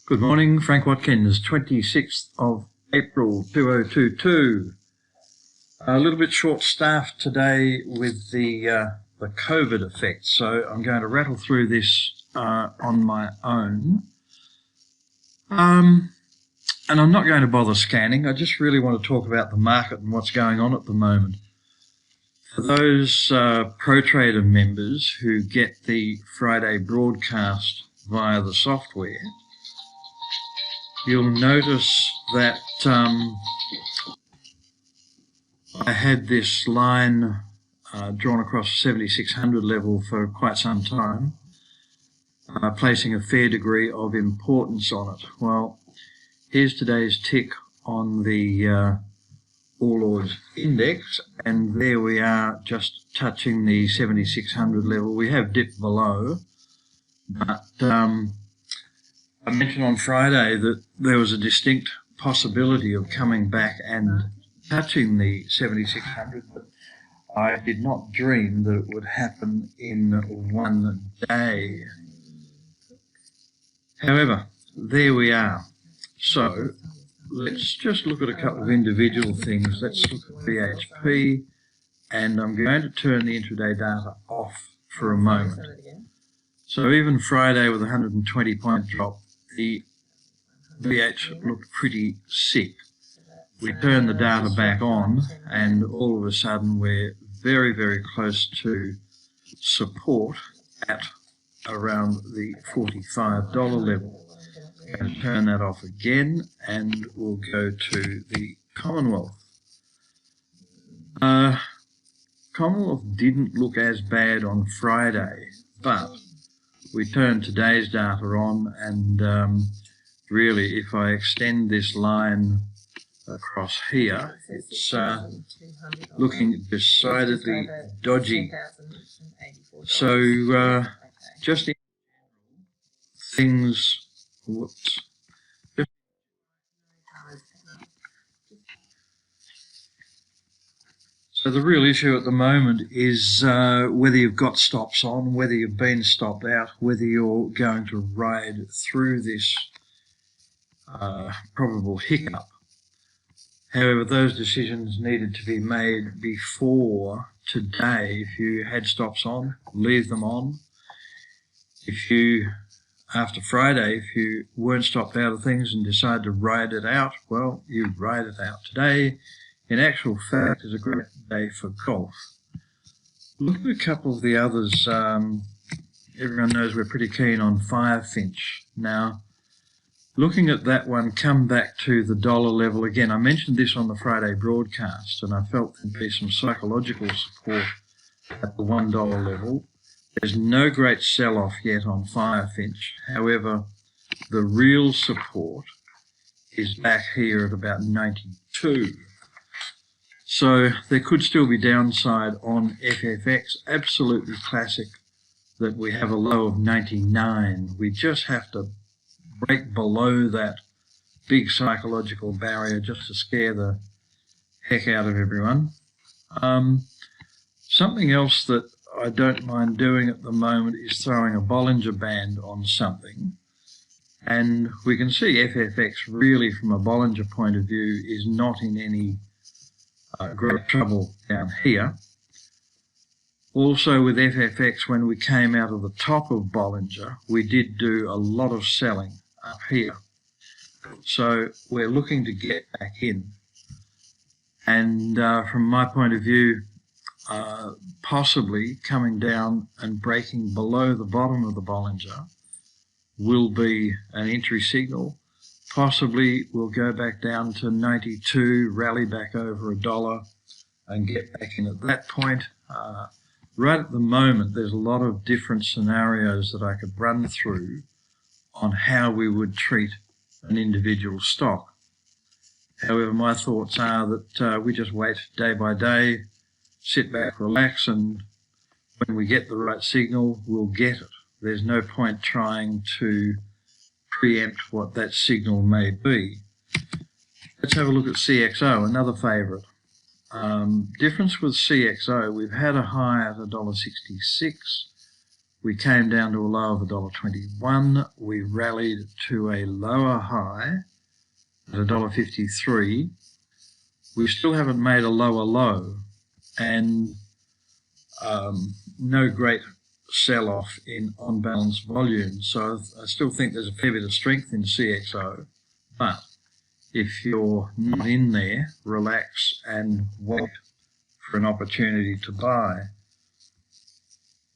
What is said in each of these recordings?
Good morning, Frank Watkins, 26th of April 2022. A little bit short-staffed today with the COVID effect, so I'm going to rattle through this on my own. And I'm not going to bother scanning. I just really want to talk about the market and what's going on at the moment. For those ProTrader members who get the Friday broadcast via the software, you'll notice that I had this line drawn across 7600 level for quite some time, placing a fair degree of importance on it. Well, here's today's tick on the All Ords index, and there we are, just touching the 7600 level. We have dipped below, but I mentioned on Friday that there was a distinct possibility of coming back and touching the 7600, but I did not dream that it would happen in one day. However, there we are. So let's just look at a couple of individual things. Let's look at BHP, and I'm going to turn the intraday data off for a moment. So even Friday with a 120 point drop, the BH looked pretty sick. We turned the data back on, and all of a sudden we're very, very close to support at around the $45 level. I'm going to turn that off again, and we'll go to the Commonwealth. Commonwealth didn't look as bad on Friday, but we turned today's data on, and really, if I extend this line across here, it's looking decidedly dodgy. So just in things, whoops. So the real issue at the moment is whether you've got stops on, whether you've been stopped out, whether you're going to ride through this probable hiccup. However, those decisions needed to be made before today. If you had stops on, leave them on. If you, after Friday, if you weren't stopped out of things and decided to ride it out, well, you ride it out today. In actual fact, it's a great day for golf. Look at a couple of the others. Everyone knows we're pretty keen on Firefinch. Now, looking at that one, come back to the dollar level again. I mentioned this on the Friday broadcast, and I felt there'd be some psychological support at the $1 level. There's no great sell-off yet on Firefinch. However, the real support is back here at about 92. So there could still be downside on FFX. Absolutely classic that we have a low of 99. We just have to break below that big psychological barrier just to scare the heck out of everyone. Something else that I don't mind doing at the moment is throwing a Bollinger Band on something. And we can see FFX really from a Bollinger point of view is not in any great trouble down here. Also with FFX, when we came out of the top of Bollinger, we did do a lot of selling up here. So we're looking to get back in. And from my point of view, possibly coming down and breaking below the bottom of the Bollinger will be an entry signal. Possibly we'll go back down to 92, rally back over $1 and get back in at that point. Right at the moment, there's a lot of different scenarios that I could run through on how we would treat an individual stock. However, my thoughts are that we just wait day by day, sit back, relax, and when we get the right signal, we'll get it. There's no point trying to preempt what that signal may be. Let's have a look at CXO, another favourite. Difference with CXO, we've had a high at $1.66. We came down to a low of $1.21. We rallied to a lower high at $1.53. We still haven't made a lower low, and no great sell-off in on-balance volume. So I still think there's a fair bit of strength in CXO, but if you're not in there, relax and wait for an opportunity to buy.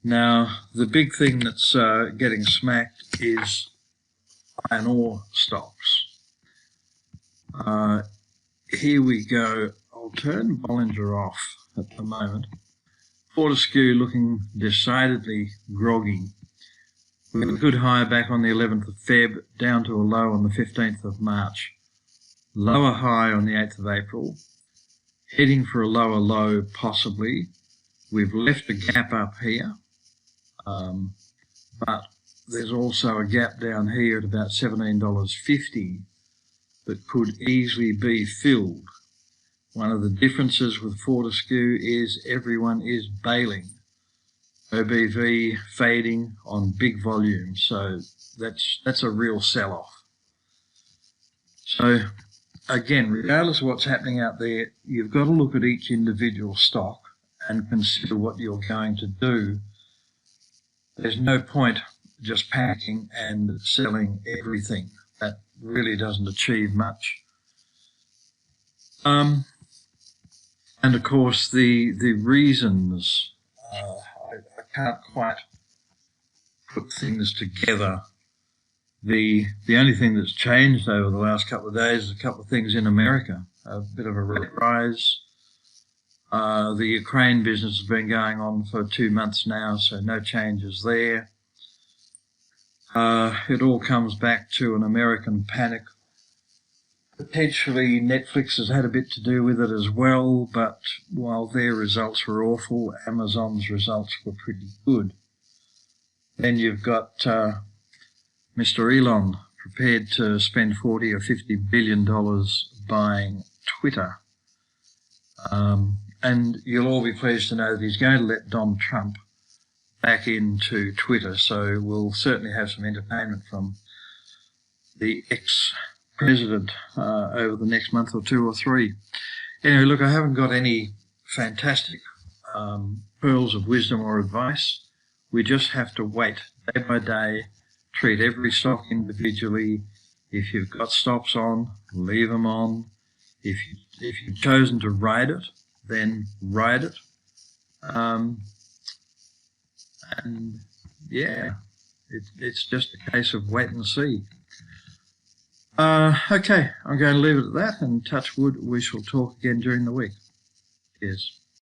Now, the big thing that's getting smacked is iron ore stocks. Here we go. I'll turn Bollinger off at the moment. Fortescue looking decidedly groggy. We had a good high back on the 11th of Feb, down to a low on the 15th of March. Lower high on the 8th of April. Heading for a lower low, possibly. We've left a gap up here. But there's also a gap down here at about $17.50 that could easily be filled. One of the differences with Fortescue is everyone is bailing. OBV fading on big volume, so that's a real sell-off. So again, regardless of what's happening out there, you've got to look at each individual stock and consider what you're going to do. There's no point just panicking and selling everything. That really doesn't achieve much. And of course, the reasons, I can't quite put things together. The only thing that's changed over the last couple of days is a couple of things in America. A bit of a rate rise. The Ukraine business has been going on for 2 months now, so no changes there. It all comes back to an American panic. Potentially Netflix has had a bit to do with it as well, but while their results were awful, Amazon's results were pretty good. Then you've got Mr. Elon prepared to spend $40 or $50 billion buying Twitter. And you'll all be pleased to know that he's going to let Donald Trump back into Twitter, so we'll certainly have some entertainment from the ex-president over the next month or 2 or 3. Anyway, look, I haven't got any fantastic pearls of wisdom or advice. We just have to wait day by day, treat every stock individually. If you've got stops on, leave them on. If you've chosen to ride it, then ride it. And yeah, it's just a case of wait and see. Okay, I'm going to leave it at that, and touch wood, we shall talk again during the week. Cheers.